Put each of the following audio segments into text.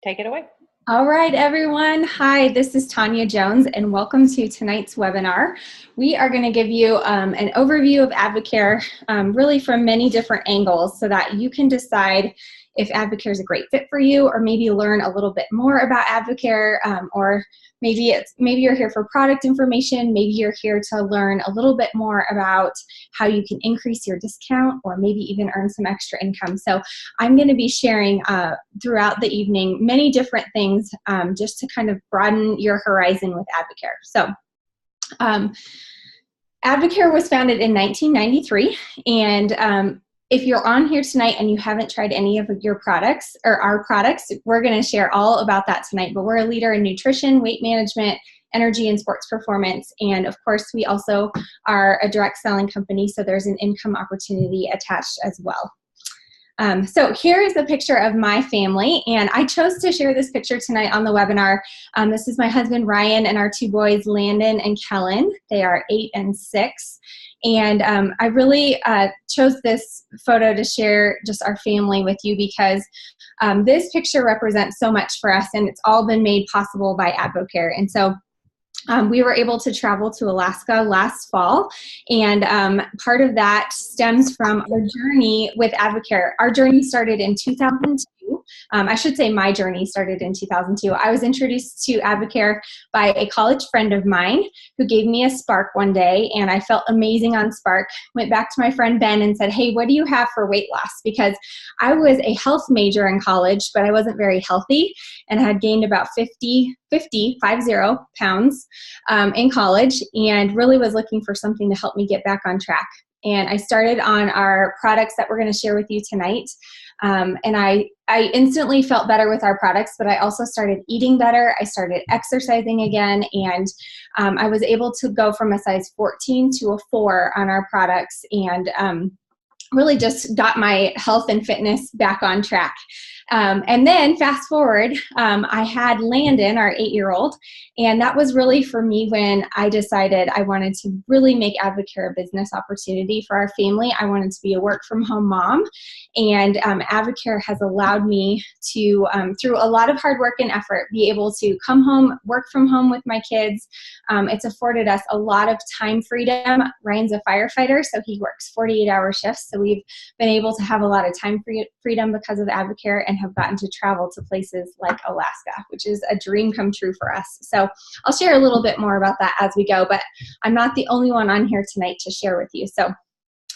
Take it away. All right, everyone. Hi, this is Tanya Jones, and welcome to tonight's webinar. We are going to give you an overview of Advocare, really from many different angles, so that you can decide if Advocare is a great fit for you, or maybe learn a little bit more about Advocare, or maybe you're here for product information. Maybe you're here to learn a little bit more about how you can increase your discount, or maybe even earn some extra income. So I'm going to be sharing throughout the evening many different things just to kind of broaden your horizon with Advocare. So Advocare was founded in 1993, and if you're on here tonight and you haven't tried any of your products or our products, we're going to share all about that tonight. But we're a leader in nutrition, weight management, energy, and sports performance. And of course, we also are a direct selling company, so there's an income opportunity attached as well. So here is a picture of my family, and I chose to share this picture tonight on the webinar. This is my husband, Ryan, and our two boys, Landon and Kellen. They are 8 and 6. And I really chose this photo to share just our family with you because this picture represents so much for us, and it's all been made possible by Advocare. And so we were able to travel to Alaska last fall, and part of that stems from our journey with Advocare. Our journey started in 2002. I should say my journey started in 2002. I was introduced to Advocare by a college friend of mine who gave me a Spark one day, and I felt amazing on Spark. Went back to my friend Ben and said, hey, what do you have for weight loss? Because I was a health major in college, but I wasn't very healthy and had gained about 50 pounds in college, and really was looking for something to help me get back on track. And I started on our products that we're going to share with you tonight. And I instantly felt better with our products, but I also started eating better. I started exercising again, and I was able to go from a size 14 to a 4 on our products, and really just got my health and fitness back on track. And then fast forward, I had Landon, our 8-year-old, and that was really for me when I decided I wanted to really make Advocare a business opportunity for our family. I wanted to be a work-from-home mom, and Advocare has allowed me to, through a lot of hard work and effort, be able to come home, work from home with my kids. It's afforded us a lot of time freedom. Ryan's a firefighter, so he works 48-hour shifts, so we've been able to have a lot of time freedom because of Advocare, and have gotten to travel to places like Alaska, which is a dream come true for us. So I'll share a little bit more about that as we go, but I'm not the only one on here tonight to share with you. So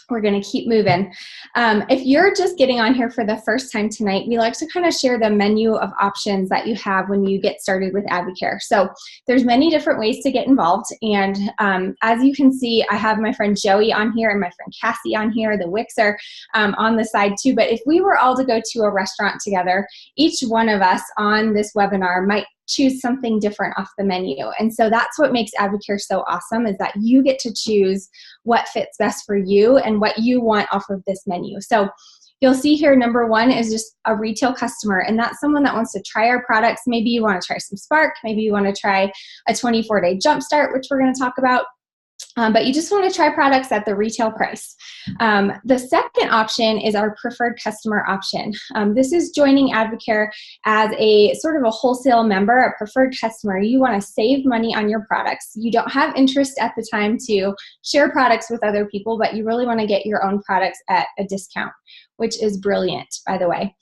we're going to keep moving. If you're just getting on here for the first time tonight, we like to kind of share the menu of options that you have when you get started with Advocare. So there's many different ways to get involved. And as you can see, I have my friend Joey on here and my friend Cassie on here. The Wicks are on the side too. But if we were all to go to a restaurant together, each one of us on this webinar might choose something different off the menu. And so that's what makes Advocare so awesome, is that you get to choose what fits best for you and what you want off of this menu. So you'll see here, number one is just a retail customer, and that's someone that wants to try our products. Maybe you want to try some Spark, maybe you want to try a 24-day jumpstart, which we're going to talk about. But you just want to try products at the retail price. The second option is our preferred customer option. This is joining Advocare as a sort of a wholesale member, a preferred customer. You want to save money on your products. You don't have interest at the time to share products with other people, but you really want to get your own products at a discount, which is brilliant, by the way.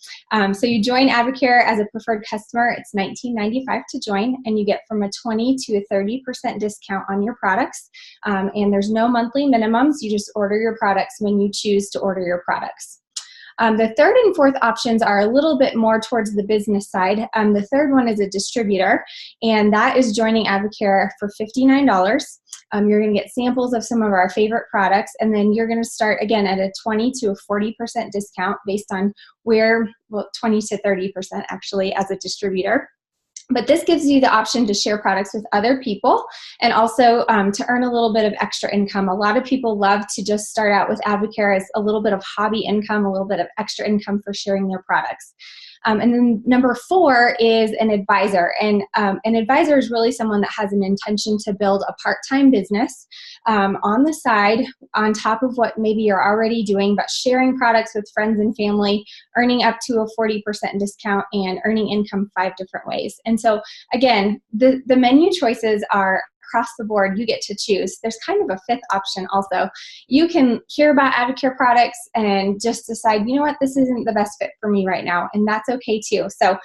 So you join Advocare as a preferred customer. It's $19.95 to join, and you get from a 20 to a 30% discount on your products. And there's no monthly minimums. You just order your products when you choose to order your products. The third and fourth options are a little bit more towards the business side. The third one is a distributor, and that is joining Advocare for $59. You're going to get samples of some of our favorite products, and then you're going to start again at a 20 to a 40% discount based on where, well, 20 to 30% actually as a distributor. But this gives you the option to share products with other people and also to earn a little bit of extra income. A lot of people love to just start out with Advocare as a little bit of hobby income, a little bit of extra income for sharing their products. And then number 4 is an advisor. And an advisor is really someone that has an intention to build a part-time business on the side, on top of what maybe you're already doing, but sharing products with friends and family, earning up to a 40% discount, and earning income 5 different ways. And so again, the menu choices are across the board. You get to choose. There's kind of a 5th option also. You can hear about Advocare products and just decide, you know what, this isn't the best fit for me right now, and that's okay too. So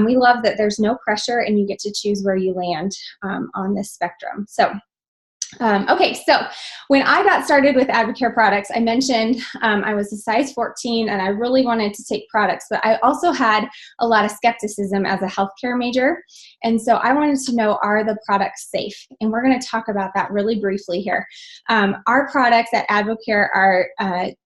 we love that there's no pressure and you get to choose where you land on this spectrum. So okay, so when I got started with Advocare products, I mentioned I was a size 14 and I really wanted to take products, but I also had a lot of skepticism as a healthcare major. And so I wanted to know, are the products safe? And we're going to talk about that really briefly here. Our products at Advocare are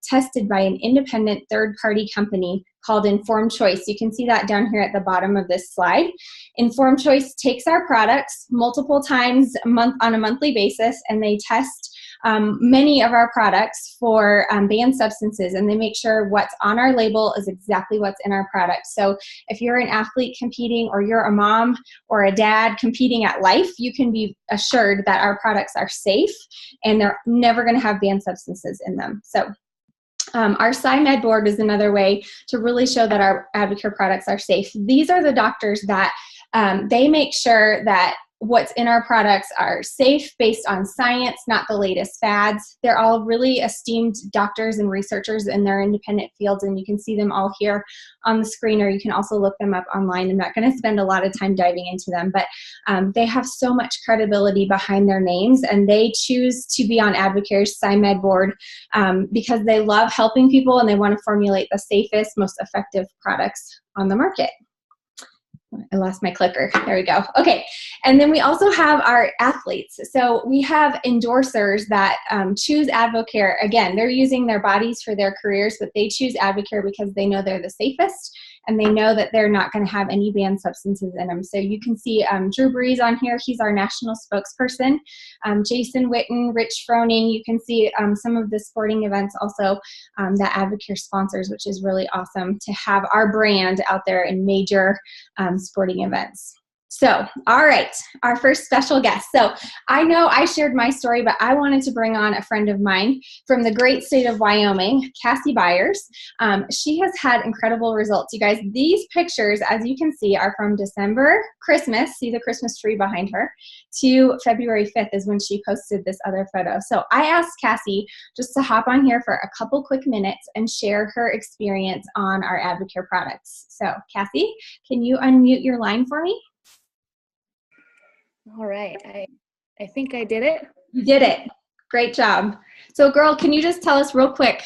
tested by an independent third-party company called Informed Choice. You can see that down here at the bottom of this slide. Informed Choice takes our products multiple times on a monthly basis, and they test many of our products for banned substances, and they make sure what's on our label is exactly what's in our product. So if you're an athlete competing, or you're a mom or a dad competing at life, you can be assured that our products are safe and they're never going to have banned substances in them. So our SciMed board is another way to really show that our Advocare products are safe. These are the doctors that they make sure that what's in our products are safe based on science, not the latest fads. They're all really esteemed doctors and researchers in their independent fields, and you can see them all here on the screen, or you can also look them up online. I'm not going to spend a lot of time diving into them, but they have so much credibility behind their names, and they choose to be on Advocare's SciMed board because they love helping people and they want to formulate the safest, most effective products on the market. I lost my clicker. There we go. Okay. And then we also have our athletes. So we have endorsers that choose Advocare. Again, they're using their bodies for their careers, but they choose Advocare because they know they're the safest and they know that they're not going to have any banned substances in them. So you can see Drew Brees on here. He's our national spokesperson. Jason Witten, Rich Froning. You can see some of the sporting events also that Advocare sponsors, which is really awesome to have our brand out there in major sporting events. So, all right, our first special guest. So I know I shared my story, but I wanted to bring on a friend of mine from the great state of Wyoming, Cassie Byers. She has had incredible results. You guys, these pictures, as you can see, are from December, Christmas, see the Christmas tree behind her, to February 5th is when she posted this other photo. So I asked Cassie just to hop on here for a couple quick minutes and share her experience on our Advocare products. So Cassie, can you unmute your line for me? All right, I think I did it. You did it. Great job. So girl, can you just tell us real quick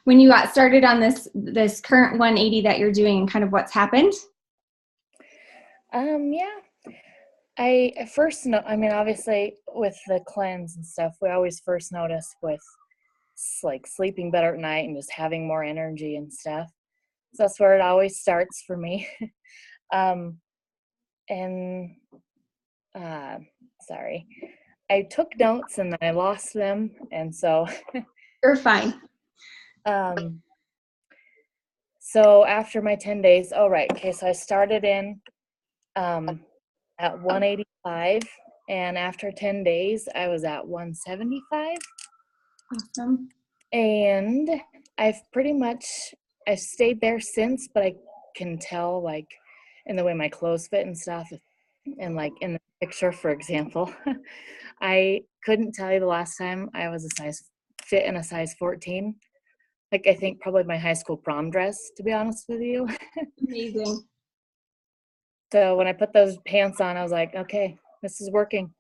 when you got started on this current 180 that you're doing and kind of what's happened? Yeah. I first know, I mean, obviously with the cleanse and stuff, we always first notice with like sleeping better at night and just having more energy and stuff. So that's where it always starts for me. Sorry, I took notes and then I lost them, and so You're fine. So after my 10 days, oh right, okay, so I started in at 185, and after 10 days I was at 175. Awesome. And I've stayed there since, but I can tell, like, in the way my clothes fit and stuff, and like in the picture, for example, I couldn't tell you the last time I was fit in a size 14. Like, I think probably my high school prom dress, to be honest with you. Amazing. So when I put those pants on, I was like, okay, this is working.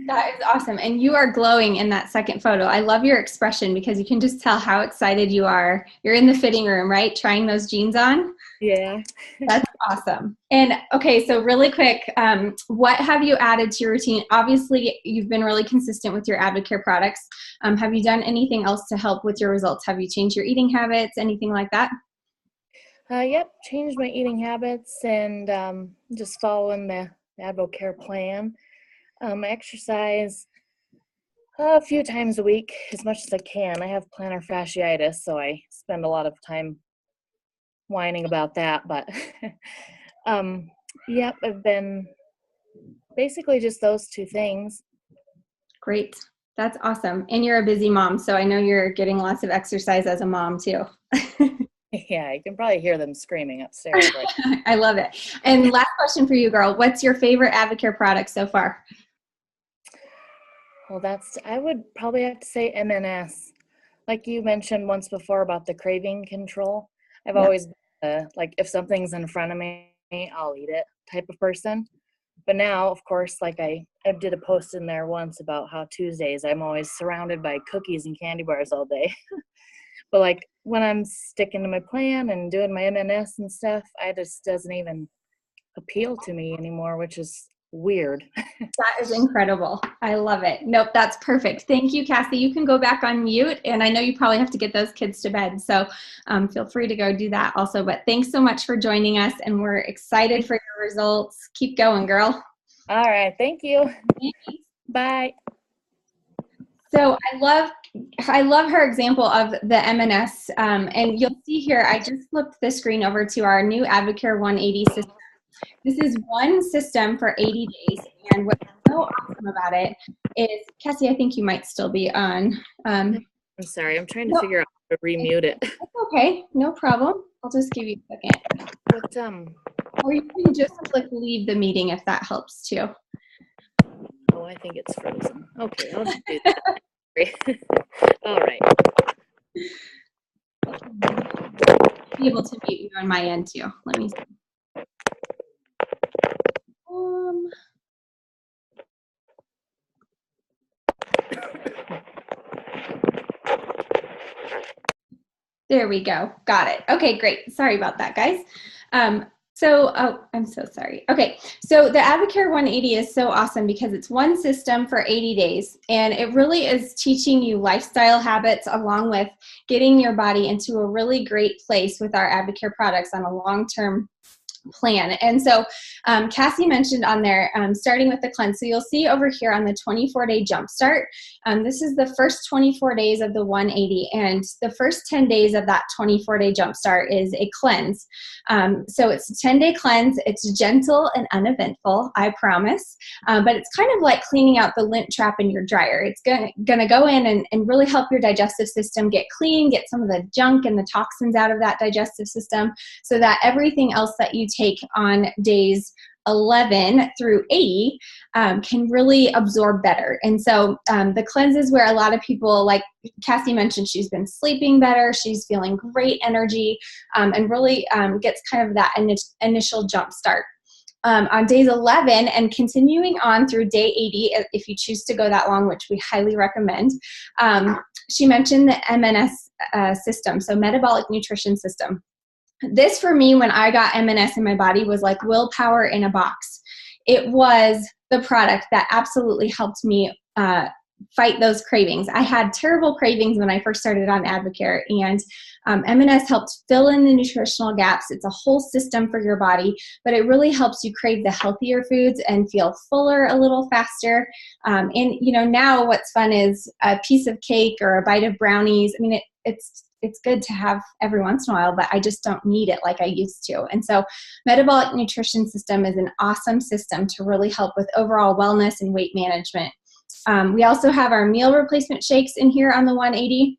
That is awesome. And you are glowing in that second photo. I love your expression because you can just tell how excited you are. You're in the fitting room, right? Trying those jeans on. Yeah. That's awesome. And okay, so really quick, what have you added to your routine? Obviously, you've been really consistent with your Advocare products. Have you done anything else to help with your results? Have you changed your eating habits, anything like that? Yep, changed my eating habits and just following the Advocare plan. I exercise a few times a week, as much as I can. I have plantar fasciitis, so I spend a lot of time whining about that. But um, yep, I've been basically just those two things. Great. That's awesome. And you're a busy mom, so I know you're getting lots of exercise as a mom too. Yeah, you can probably hear them screaming upstairs. Right? I love it. And last question for you, girl. What's your favorite Advocare product so far? Well, I would probably have to say MNS. Like you mentioned once before about the craving control. I've Yeah. always been like if something's in front of me, I'll eat it type of person. But now, of course, like I did a post in there once about how Tuesdays I'm always surrounded by cookies and candy bars all day. But like when I'm sticking to my plan and doing my MNS and stuff, I just doesn't even appeal to me anymore, which is weird. That is incredible. I love it. Nope, that's perfect. Thank you, Cassie. You can go back on mute, and I know you probably have to get those kids to bed, so feel free to go do that also. But thanks so much for joining us, and we're excited for your results. Keep going, girl. All right, thank you. Bye. So I love her example of the M&S, and you'll see here, I just flipped the screen over to our new Advocare 180 system. This is one system for 80 days, and what's so awesome about it is, Cassie, I think you might still be on. I'm sorry, I'm trying to No, figure out how to remute it. it's okay, no problem. I'll just give you a second. What Or you can just click leave the meeting if that helps too. Oh, I think it's frozen. Okay, I'll just do that. All right. Be able to mute you on my end too. Let me see. There we go. Got it. Okay, great. Sorry about that, guys. Oh, I'm so sorry. Okay, so the Advocare 180 is so awesome because it's one system for 80 days, and it really is teaching you lifestyle habits along with getting your body into a really great place with our Advocare products on a long-term plan. And so Cassie mentioned on there, starting with the cleanse. So you'll see over here on the 24-day jumpstart, this is the first 24 days of the 180, and the first 10 days of that 24-day jumpstart is a cleanse. So it's a 10-day cleanse. It's gentle and uneventful, I promise, but it's kind of like cleaning out the lint trap in your dryer. It's going to go in and really help your digestive system get clean, get some of the junk and the toxins out of that digestive system, so that everything else that you take on days 11 through 80 can really absorb better. And so the cleanse is where a lot of people, like Cassie mentioned, she's been sleeping better, she's feeling great energy, and really gets kind of that initial jump start. On days 11 and continuing on through day 80, if you choose to go that long, which we highly recommend, she mentioned the MNS system, so metabolic nutrition system. This for me, when I got M&S in my body, was like willpower in a box. It was the product that absolutely helped me fight those cravings. I had terrible cravings when I first started on Advocare, and M&S helped fill in the nutritional gaps. It's a whole system for your body, but it really helps you crave the healthier foods and feel fuller a little faster. And now what's fun is a piece of cake or a bite of brownies. I mean, it's good to have every once in a while, but I just don't need it like I used to. And so metabolic nutrition system is an awesome system to really help with overall wellness and weight management. We also have our meal replacement shakes in here on the 180.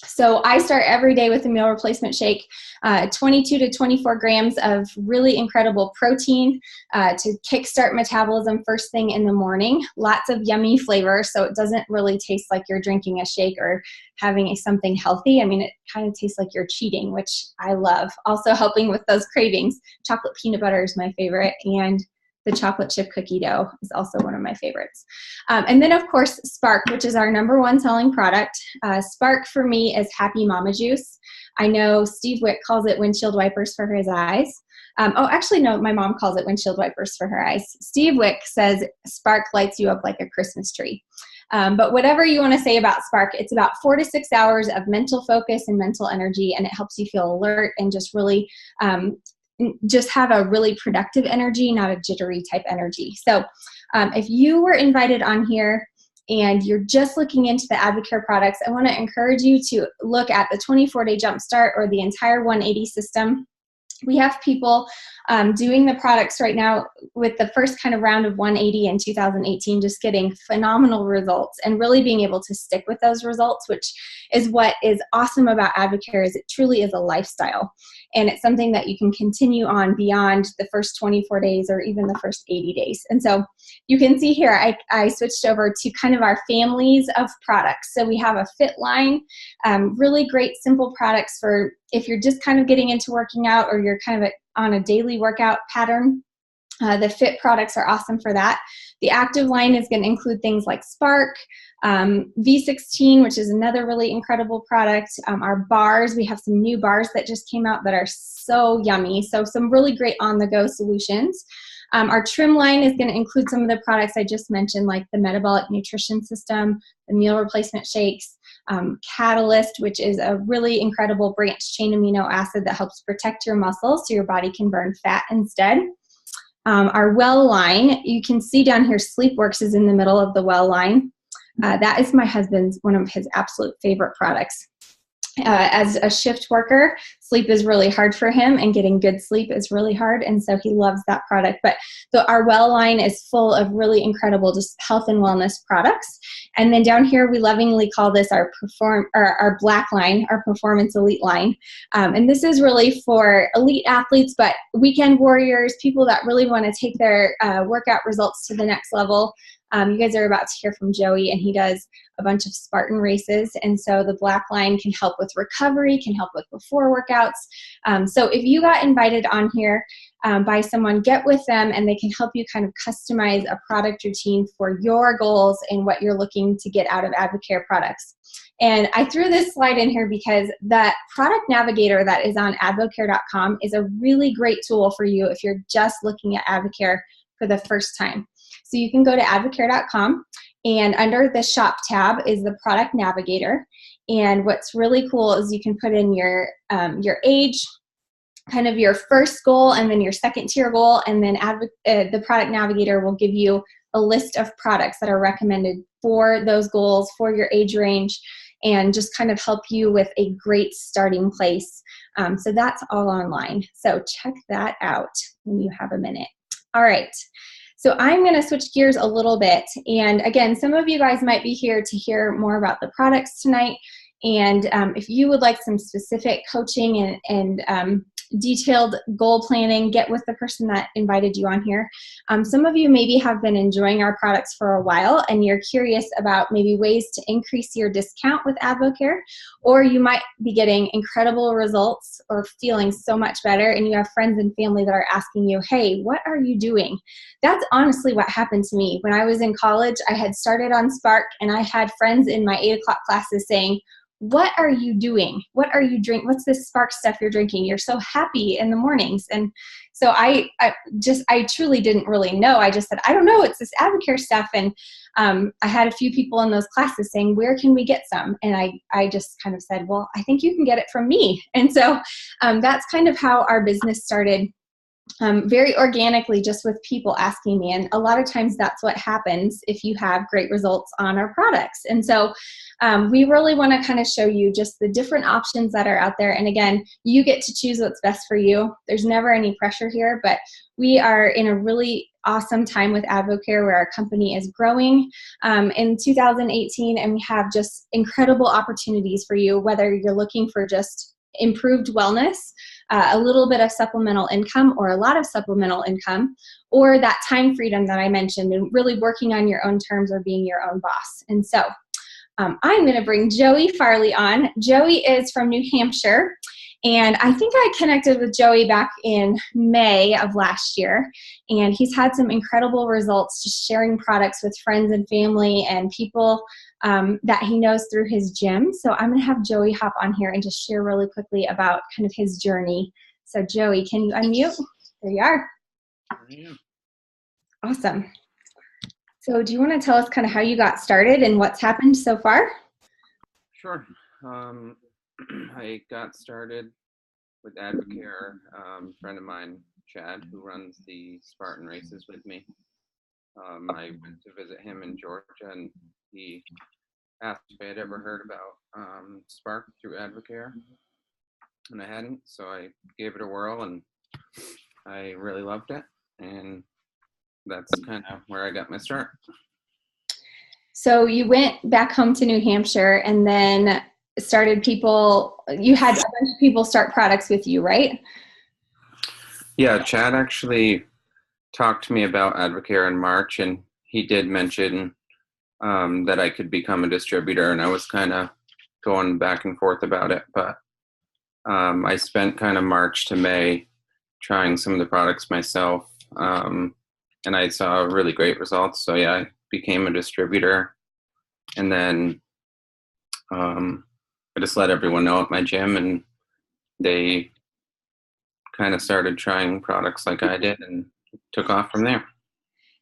So I start every day with a meal replacement shake, 22 to 24 grams of really incredible protein to kickstart metabolism first thing in the morning. Lots of yummy flavor, so it doesn't really taste like you're drinking a shake or having something healthy. I mean, it kind of tastes like you're cheating, which I love. Also helping with those cravings. Chocolate peanut butter is my favorite, and the chocolate chip cookie dough is also one of my favorites. And then, of course, Spark, which is our #1 selling product. Spark for me is Happy Mama Juice. I know Steve Wick calls it windshield wipers for his eyes. Actually, no, my mom calls it windshield wipers for her eyes. Steve Wick says Spark lights you up like a Christmas tree. But whatever you want to say about Spark, it's about 4 to 6 hours of mental focus and mental energy, and it helps you feel alert and just really just have a really productive energy, not a jittery type energy. So if you were invited on here and you're just looking into the Advocare products, I want to encourage you to look at the 24-day Jumpstart or the entire 180 system. We have people doing the products right now with the first kind of round of 180 in 2018, just getting phenomenal results and really being able to stick with those results, which is what is awesome about Advocare, is it truly is a lifestyle. And it's something that you can continue on beyond the first 24 days or even the first 80 days. And so you can see here, I switched over to kind of our families of products. So we have a fit line, really great simple products for if you're just kind of getting into working out or you're kind of on a daily workout pattern. The fit products are awesome for that. The active line is going to include things like Spark, V16, which is another really incredible product. Our bars, we have some new bars that just came out that are so yummy. So some really great on-the-go solutions. Our trim line is going to include some of the products I just mentioned, like the metabolic nutrition system, the meal replacement shakes, Catalyst, which is a really incredible branched chain amino acid that helps protect your muscles so your body can burn fat instead. Our Well line, you can see down here, SleepWorks is in the middle of the Well line. That is my husband's, one of his absolute favorite products. As a shift worker, sleep is really hard for him, and getting good sleep is really hard, and so he loves that product. But our Well line is full of really incredible just health and wellness products. And then down here, we lovingly call this our black line, our Performance Elite line. And this is really for elite athletes, but weekend warriors, people that really want to take their workout results to the next level. You guys are about to hear from Joey, and he does a bunch of Spartan races. And so the black line can help with recovery, can help with before workouts. So if you got invited on here by someone, get with them and they can help you kind of customize a product routine for your goals and what you're looking to get out of Advocare products. And I threw this slide in here because that product navigator that is on advocare.com is a really great tool for you if you're just looking at Advocare for the first time. So you can go to advocare.com, and under the shop tab is the product navigator. And what's really cool is you can put in your age, kind of your first goal, and then your second tier goal, and then the product navigator will give you a list of products that are recommended for those goals, for your age range, and just kind of help you with a great starting place. So that's all online. So check that out when you have a minute. All right. So I'm going to switch gears a little bit. And again, some of you guys might be here to hear more about the products tonight. And if you would like some specific coaching and detailed goal planning, get with the person that invited you on here. Some of you maybe have been enjoying our products for a while and you're curious about maybe ways to increase your discount with Advocare, or you might be getting incredible results or feeling so much better, and you have friends and family that are asking you, hey, what are you doing? That's honestly what happened to me. When I was in college, I had started on Spark, and I had friends in my 8 o'clock classes saying, what are you doing? What are you drinking? What's this Spark stuff you're drinking? You're so happy in the mornings. And so I truly didn't really know. I just said, I don't know, it's this Advocare stuff. And I had a few people in those classes saying, where can we get some? And I just kind of said, well, I think you can get it from me. And so that's kind of how our business started. Very organically, just with people asking me. And a lot of times that's what happens if you have great results on our products. And so we really want to kind of show you just the different options that are out there. And again, you get to choose what's best for you. There's never any pressure here, but we are in a really awesome time with Advocare where our company is growing in 2018, and we have just incredible opportunities for you, whether you're looking for just improved wellness, a little bit of supplemental income or a lot of supplemental income, or that time freedom that I mentioned and really working on your own terms or being your own boss. And so I'm going to bring Joey Farley on. Joey is from New Hampshire, and I think I connected with Joey back in May of last year, and he's had some incredible results just sharing products with friends and family and people that he knows through his gym. So I'm going to have Joey hop on here and just share really quickly about kind of his journey. So Joey, can you unmute? There you are. Awesome. So do you want to tell us kind of how you got started and what's happened so far? Sure. I got started with Advocare. A friend of mine, Chad, who runs the Spartan races with me. I went to visit him in Georgia, and he asked if I had ever heard about Spark through Advocare, and I hadn't, so I gave it a whirl, and I really loved it, and that's kind of where I got my start. So you went back home to New Hampshire and then you had a bunch of people start products with you, right? Yeah, Chad actually talked to me about Advocare in March, and he did mention that I could become a distributor, and I was kind of going back and forth about it, but I spent kind of March to May trying some of the products myself, and I saw really great results. So yeah, I became a distributor, and then I just let everyone know at my gym, and they kind of started trying products like I did and took off from there.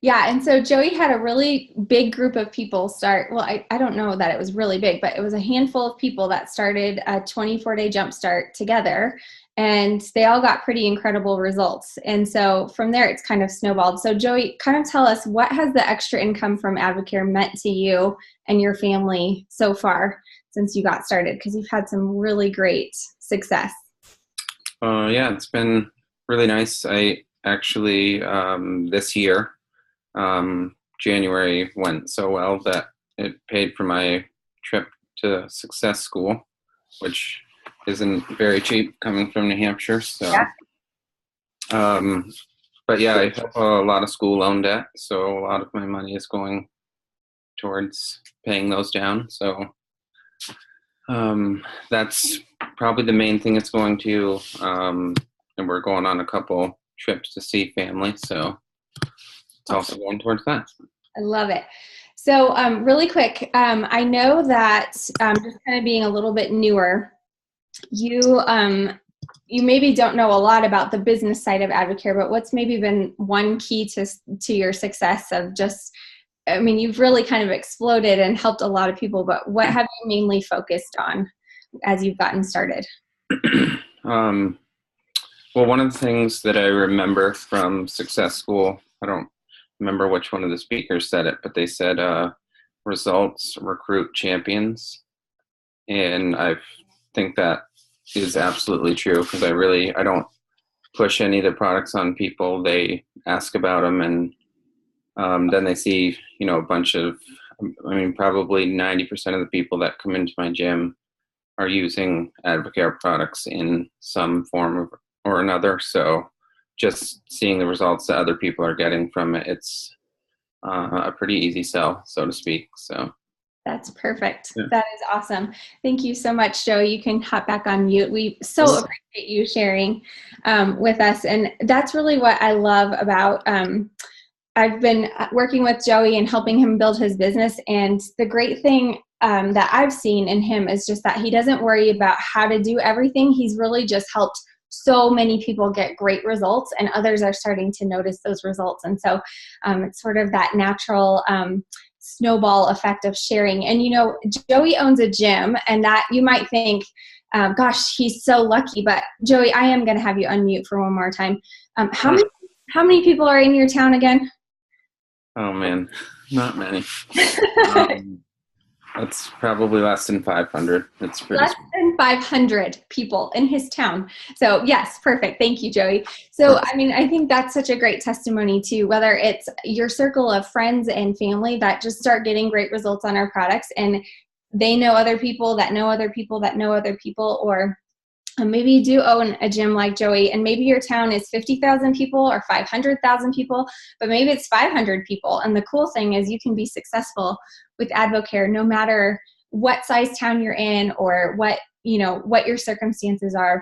Yeah, and so Joey had a really big group of people start. Well, I don't know that it was really big, but it was a handful of people that started a 24-day jumpstart together, and they all got pretty incredible results. And so from there, it's kind of snowballed. So Joey, kind of tell us, what has the extra income from Advocare meant to you and your family so far since you got started? Because you've had some really great success. Yeah, it's been really nice. I actually, this year, January went so well that it paid for my trip to Success School, which isn't very cheap coming from New Hampshire. So, Yeah. But yeah, I have a lot of school loan debt, so a lot of my money is going towards paying those down. So that's probably the main thing it's going to. And we're going on a couple trips to see family, so it's also going towards that. I love it. So really quick, I know that just kind of being a little bit newer, you maybe don't know a lot about the business side of Advocare, but what's maybe been one key to your success of just, I mean, you've really kind of exploded and helped a lot of people, but what have you mainly focused on as you've gotten started? Well, one of the things that I remember from Success School, I don't remember which one of the speakers said it, but they said results recruit champions. And I think that is absolutely true, because I don't push any of the products on people. They ask about them, and then they see, a bunch of, probably 90% of the people that come into my gym are using Advocare products in some form or another. So just seeing the results that other people are getting from it, it's a pretty easy sell, so to speak. So that's perfect. Yeah. That is awesome. Thank you so much, Joe. You can hop back on mute. We so appreciate you sharing with us. And that's really what I love about, I've been working with Joey and helping him build his business. And the great thing that I've seen in him is just that he doesn't worry about how to do everything. He's really just helped so many people get great results, and others are starting to notice those results. And so it's sort of that natural snowball effect of sharing. And, Joey owns a gym, and that you might think, gosh, he's so lucky. But Joey, I am going to have you unmute for one more time. How many people are in your town again? Oh man, not many. That's probably less than 500. That's pretty less than 500 people in his town. So yes, perfect. Thank you, Joey. So, I think that's such a great testimony to whether it's your circle of friends and family that just start getting great results on our products, and they know other people that know other people that know other people, or maybe you do own a gym like Joey, and maybe your town is 50,000 people or 500,000 people, but maybe it's 500 people. And the cool thing is you can be successful with Advocare no matter what size town you're in or what your circumstances are.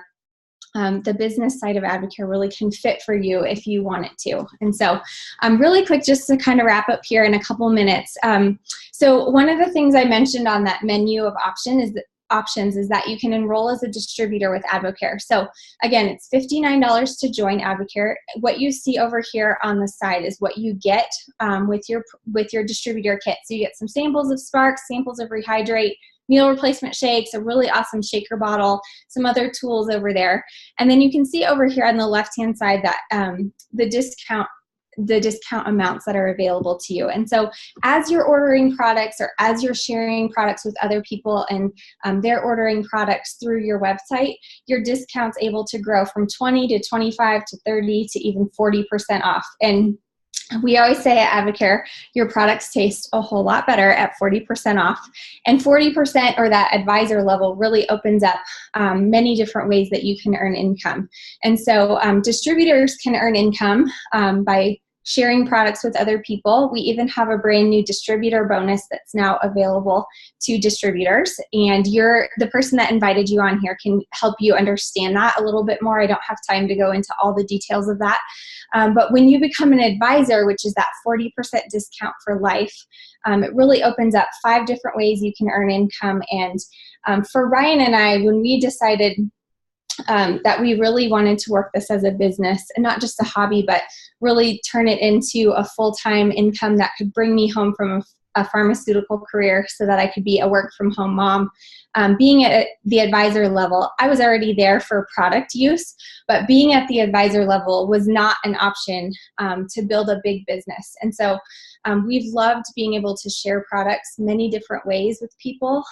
The business side of Advocare really can fit for you if you want it to. And so really quick, just to kind of wrap up here in a couple minutes. So one of the things I mentioned on that menu of options options is that you can enroll as a distributor with Advocare. So again, it's $59 to join Advocare. What you see over here on the side is what you get with your distributor kit. So you get some samples of Spark, samples of Rehydrate, meal replacement shakes, a really awesome shaker bottle, some other tools over there. And then you can see over here on the left-hand side that the discount amounts that are available to you. And so as you're ordering products or as you're sharing products with other people and they're ordering products through your website, your discount's able to grow from 20 to 25 to 30 to even 40% off. And we always say at Advocare, your products taste a whole lot better at 40% off. And 40%, or that advisor level, really opens up many different ways that you can earn income. And so distributors can earn income by sharing products with other people. We even have a brand new distributor bonus that's now available to distributors. And the person that invited you on here can help you understand that a little bit more. I don't have time to go into all the details of that. But when you become an advisor, which is that 40% discount for life, it really opens up 5 different ways you can earn income. And for Ryan and I, when we decided that we really wanted to work this as a business and not just a hobby, but really turn it into a full-time income that could bring me home from a pharmaceutical career so that I could be a work-from-home mom. Being at the advisor level, I was already there for product use, but being at the advisor level was not an option to build a big business. And so we've loved being able to share products many different ways with people,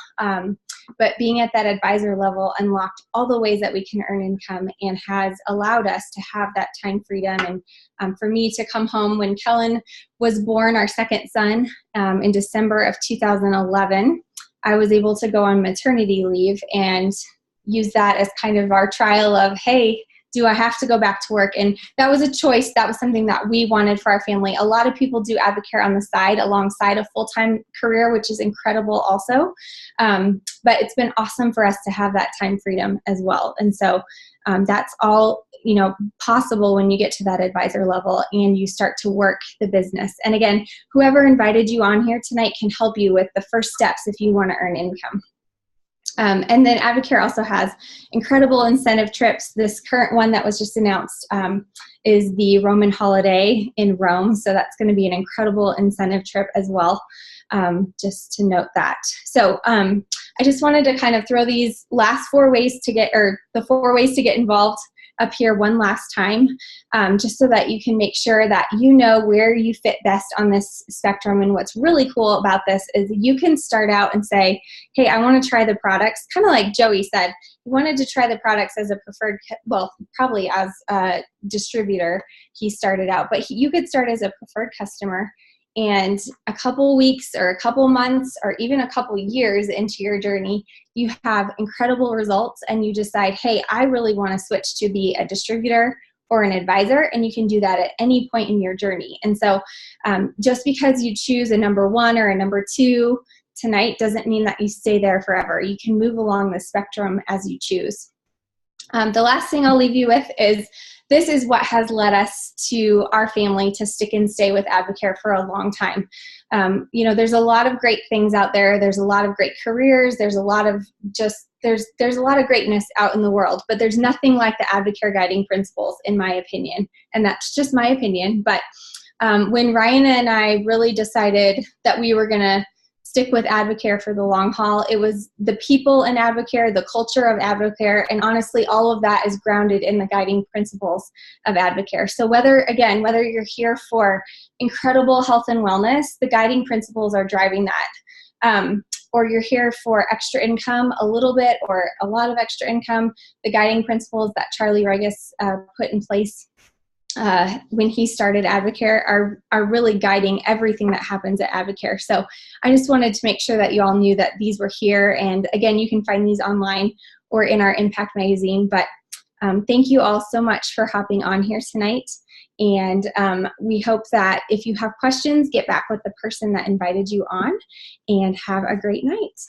but being at that advisor level unlocked all the ways that we can earn income and has allowed us to have that time freedom. And for me to come home when Kellen was born, our second son, in December of 2011, I was able to go on maternity leave and use that as kind of our trial of, hey, do I have to go back to work? And that was a choice. That was something that we wanted for our family. A lot of people do Advocare on the side alongside a full-time career, which is incredible also. But it's been awesome for us to have that time freedom as well. And so that's all, possible when you get to that advisor level and you start to work the business. And again, whoever invited you on here tonight can help you with the first steps if you want to earn income. And then Advocare also has incredible incentive trips. This current one that was just announced is the Roman holiday in Rome. So that's going to be an incredible incentive trip as well, just to note that. So I just wanted to kind of throw these last 4 ways to get, or the 4 ways to get involved up here one last time, just so that you can make sure that you know where you fit best on this spectrum. And what's really cool about this is you can start out and say, hey, I want to try the products, kind of like Joey said, he wanted to try the products as a preferred, well, probably as a distributor, he started out, but you could start as a preferred customer. And a couple weeks or a couple months or even a couple years into your journey, you have incredible results and you decide, hey, I really want to switch to be a distributor or an advisor, and you can do that at any point in your journey. And so just because you choose a number 1 or a number 2 tonight doesn't mean that you stay there forever. You can move along the spectrum as you choose. The last thing I'll leave you with is this is what has led us to our family to stick and stay with Advocare for a long time. There's a lot of great things out there. There's a lot of great careers. There's a lot of there's a lot of greatness out in the world, but there's nothing like the Advocare guiding principles, in my opinion. And that's just my opinion. But when Ryan and I really decided that we were going to stick with Advocare for the long haul, it was the people in Advocare, the culture of Advocare, and honestly, all of that is grounded in the guiding principles of Advocare. So whether you're here for incredible health and wellness, the guiding principles are driving that. Or you're here for extra income, a little bit or a lot of extra income, the guiding principles that Charlie Regis put in place when he started Advocare are really guiding everything that happens at Advocare. So I just wanted to make sure that you all knew that these were here. And again, you can find these online or in our Impact magazine. But thank you all so much for hopping on here tonight. And we hope that if you have questions, get back with the person that invited you on, and have a great night.